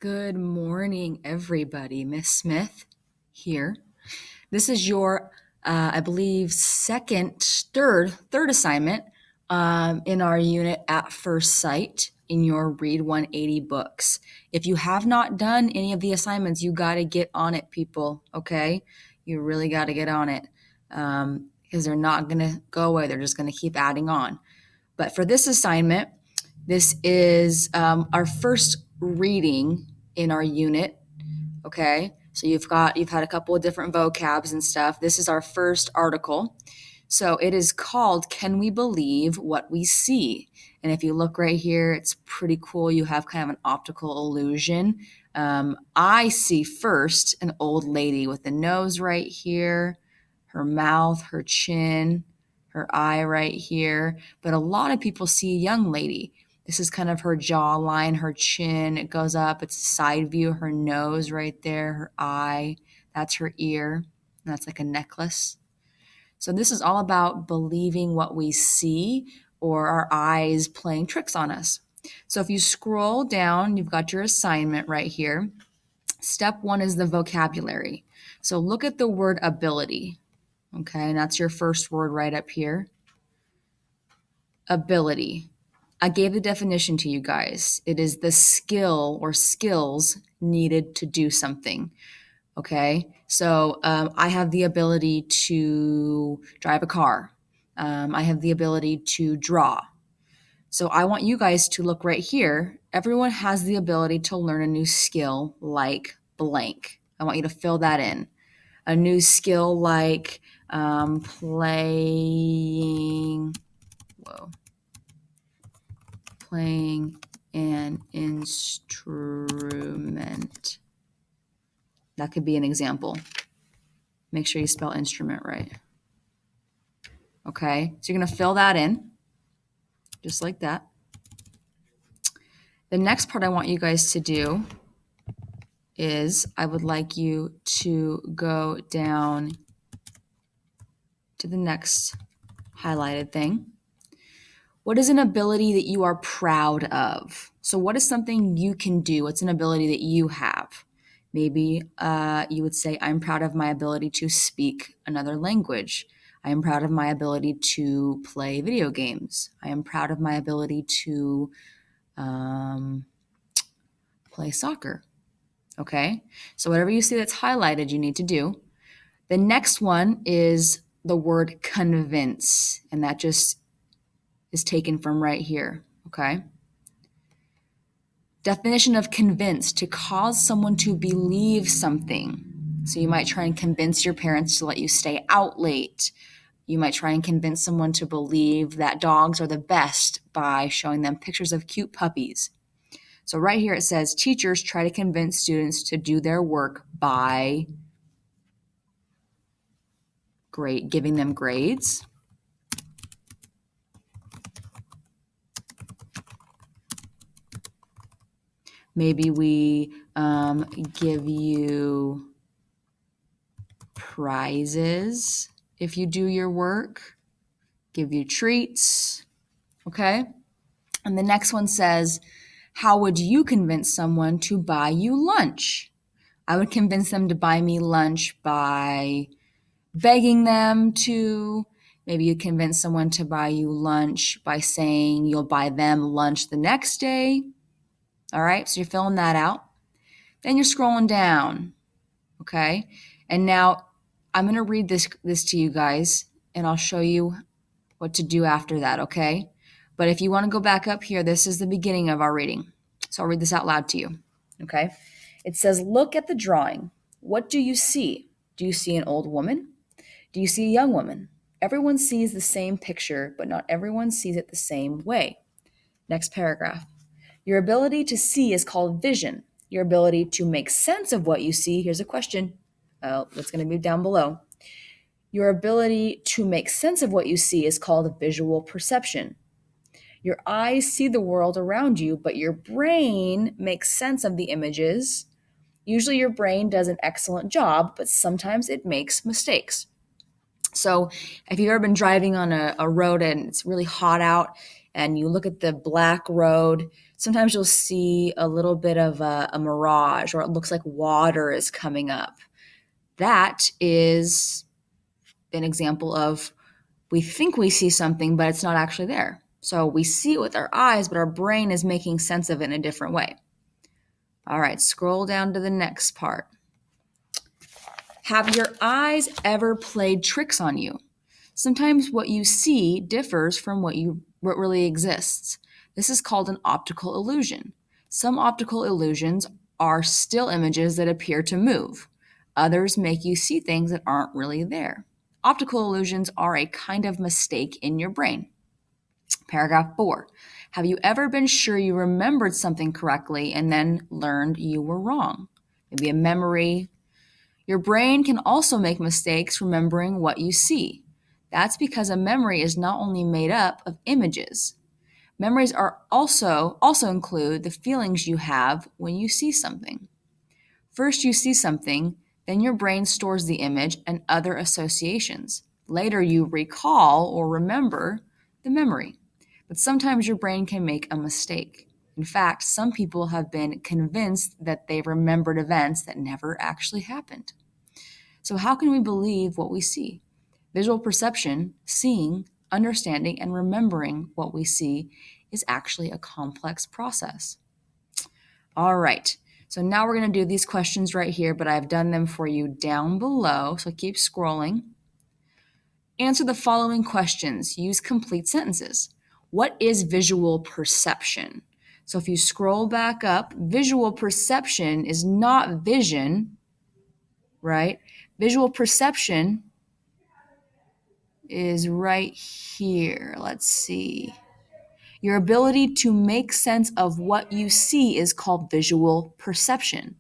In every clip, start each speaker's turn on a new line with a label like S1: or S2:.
S1: Good morning, everybody. Miss Smith here. This is your, I believe, third assignment in our unit at First Sight in your Read 180 books. If you have not done any of the assignments, you got to get on it, people, okay? You really got to get on it because they're not going to go away. They're just going to keep adding on. But for this assignment, this is our first reading in our unit. Okay, so you've had a couple of different vocabs and stuff. This is our first article. So it is called Can We Believe What We See? And if you look right here, it's pretty cool. You have kind of an optical illusion. I see first an old lady with the nose right here, her mouth, her chin, her eye right here. But a lot of people see a young lady. This is kind of her jawline, her chin. It goes up. It's a side view. Her nose right there, her eye. That's her ear. That's like a necklace. So this is all about believing what we see or our eyes playing tricks on us. So if you scroll down, you've got your assignment right here. Step 1 is the vocabulary. So look at the word ability. Okay, and that's your first word right up here. Ability. I gave the definition to you guys. It is the skill or skills needed to do something. Okay, so I have the ability to drive a car. I have the ability to draw. So I want you guys to look right here. Everyone has the ability to learn a new skill like blank. I want you to fill that in. A new skill like playing an instrument. That could be an example. Make sure you spell instrument right. Okay, so you're going to fill that in, just like that. The next part I want you guys to do is I would like you to go down to the next highlighted thing. What is an ability that you are proud of? So what is something you can do? What's an ability that you have? Maybe you would say, I'm proud of my ability to speak another language. I am proud of my ability to play video games. I am proud of my ability to play soccer. Okay? So whatever you see that's highlighted, you need to do. The next one is the word convince, and that just is taken from right here. Okay? Definition of convince, to cause someone to believe something. So you might try and convince your parents to let you stay out late. You might try and convince someone to believe that dogs are the best by showing them pictures of cute puppies. So right here it says teachers try to convince students to do their work by giving them grades. Maybe we give you prizes if you do your work, give you treats, okay? And the next one says, how would you convince someone to buy you lunch? I would convince them to buy me lunch by begging them to. Maybe you convince someone to buy you lunch by saying you'll buy them lunch the next day. All right, so you're filling that out. Then you're scrolling down, okay? And now I'm going to read this to you guys, and I'll show you what to do after that, okay? But if you want to go back up here, this is the beginning of our reading. So I'll read this out loud to you, okay? It says, look at the drawing. What do you see? Do you see an old woman? Do you see a young woman? Everyone sees the same picture, but not everyone sees it the same way. Next paragraph. Your ability to see is called vision. Your ability to make sense of what you see, here's a question. That's going to be down below. Your ability to make sense of what you see is called visual perception. Your eyes see the world around you, but your brain makes sense of the images. Usually your brain does an excellent job, but sometimes it makes mistakes. So if you've ever been driving on a road and it's really hot out and you look at the black road, Sometimes you'll see a little bit of a mirage, or it looks like water is coming up. That is an example of we think we see something, but it's not actually there. So we see it with our eyes, but our brain is making sense of it in a different way. All right, scroll down to the next part. Have your eyes ever played tricks on you? Sometimes what you see differs from what really exists. This is called an optical illusion. Some optical illusions are still images that appear to move. Others make you see things that aren't really there. Optical illusions are a kind of mistake in your brain. Paragraph 4. Have you ever been sure you remembered something correctly and then learned you were wrong? Maybe a memory. Your brain can also make mistakes remembering what you see. That's because a memory is not only made up of images. Memories are also include the feelings you have when you see something. First you see something, then your brain stores the image and other associations. Later you recall or remember the memory. But sometimes your brain can make a mistake. In fact, some people have been convinced that they've remembered events that never actually happened. So how can we believe what we see? Visual perception, seeing, understanding, and remembering what we see is actually a complex process. All right, so now we're going to do these questions right here, but I've done them for you down below, so keep scrolling. Answer the following questions. Use complete sentences. What is visual perception? So if you scroll back up, visual perception is not vision, right? Visual perception is right here. Let's see. Your ability to make sense of what you see is called visual perception.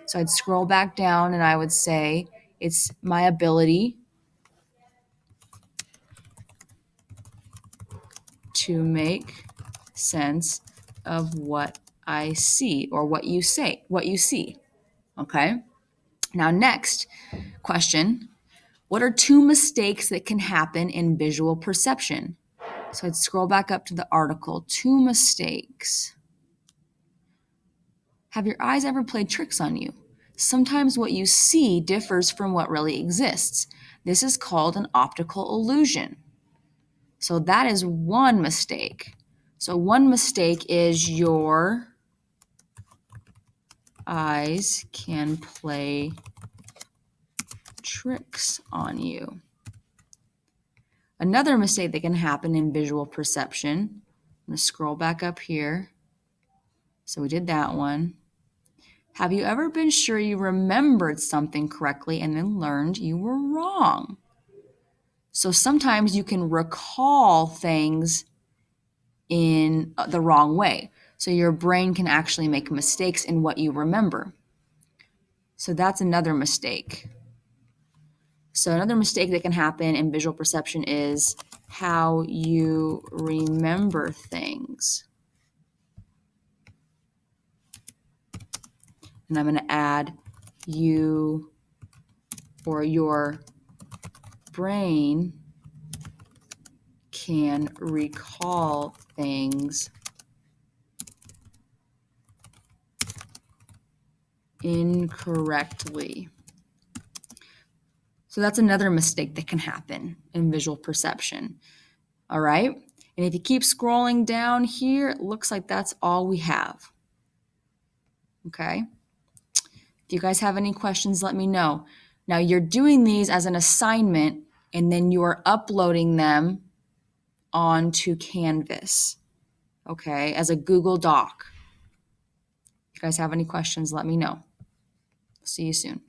S1: So I'd scroll back down and I would say it's my ability to make sense of what I see, or what you see. Okay? Now, next question. What are two mistakes that can happen in visual perception? So I'd scroll back up to the article. Two mistakes. Have your eyes ever played tricks on you? Sometimes what you see differs from what really exists. This is called an optical illusion. So that is one mistake. So one mistake is your eyes can play tricks on you. Another mistake that can happen in visual perception, I'm going to scroll back up here. So we did that one. Have you ever been sure you remembered something correctly and then learned you were wrong? So sometimes you can recall things in the wrong way. So your brain can actually make mistakes in what you remember. So that's another mistake. So another mistake that can happen in visual perception is how you remember things. And I'm going to add you or your brain can recall things incorrectly. So that's another mistake that can happen in visual perception. All right? And if you keep scrolling down here, it looks like that's all we have. Okay? If you guys have any questions, let me know. Now, you're doing these as an assignment, and then you are uploading them onto Canvas, okay, as a Google Doc. If you guys have any questions, let me know. See you soon.